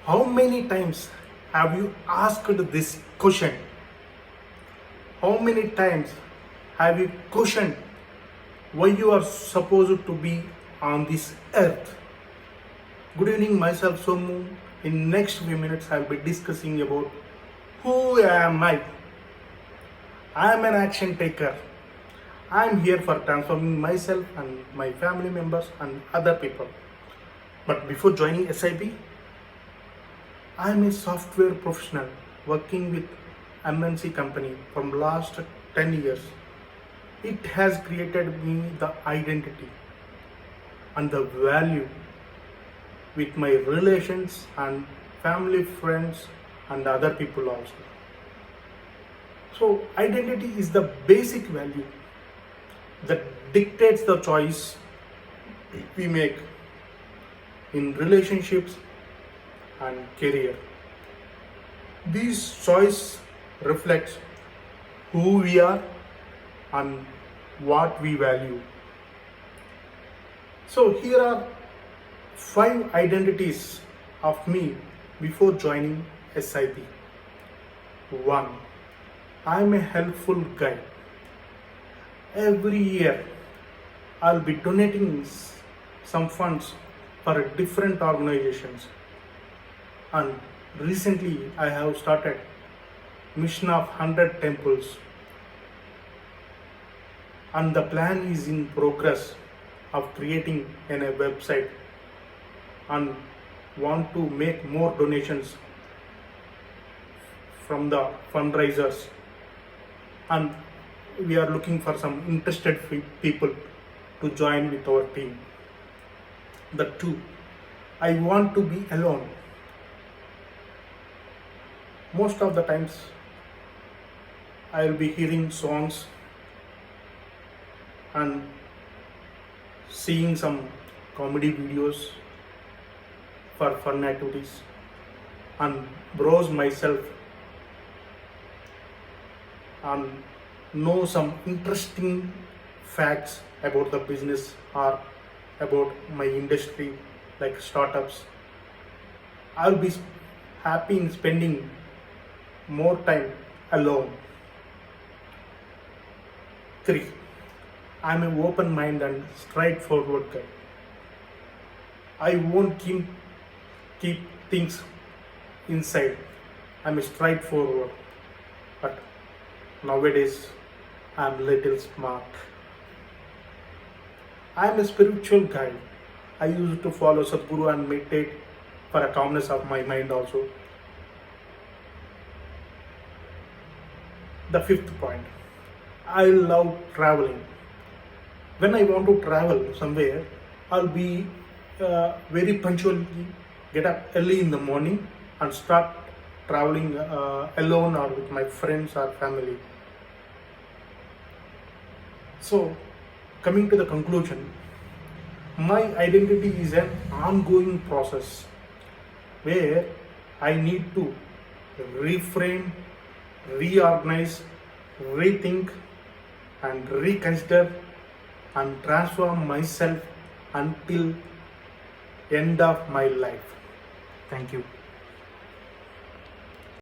How many times have you asked this question? How many times have you questioned why you are supposed to be on this earth? Good evening, myself Somu. In next few minutes, I'll be discussing about who am I. I am an action taker. I am here for transforming myself and my family members and other people. But before joining SIP, I am a software professional working with MNC company from last 10 years. It has created me the identity and the value with my relations and family, friends and other people also. So identity is the basic value that dictates the choice we make in relationships and career. This choice reflects who we are and what we value. So here are 5 identities of me before joining SIP. 1. I am a helpful guy. Every year I'll be donating some funds for different organizations, and recently I have started mission of 100 temples, and the plan is in progress of creating a website and want to make more donations from the fundraisers, and we are looking for some interested people to join with our team. The 2, I want to be alone. Most of the times I will be hearing songs and seeing some comedy videos for fun activities and browse myself and know some interesting facts about the business or about my industry like startups. I'll be happy in spending more time alone. 3. I'm an open mind and straightforward guy. I won't keep things inside. I'm straightforward, but nowadays I'm little smart. I'm a spiritual guy. I used to follow Sadhguru and meditate for a calmness of my mind also. The 5th point, I love traveling. When I want to travel somewhere, I'll be very punctually get up early in the morning and start traveling alone or with my friends or family. So, coming to the conclusion, my identity is an ongoing process where I need to reframe, reorganize, rethink and reconsider and transform myself until end of my life. Thank you.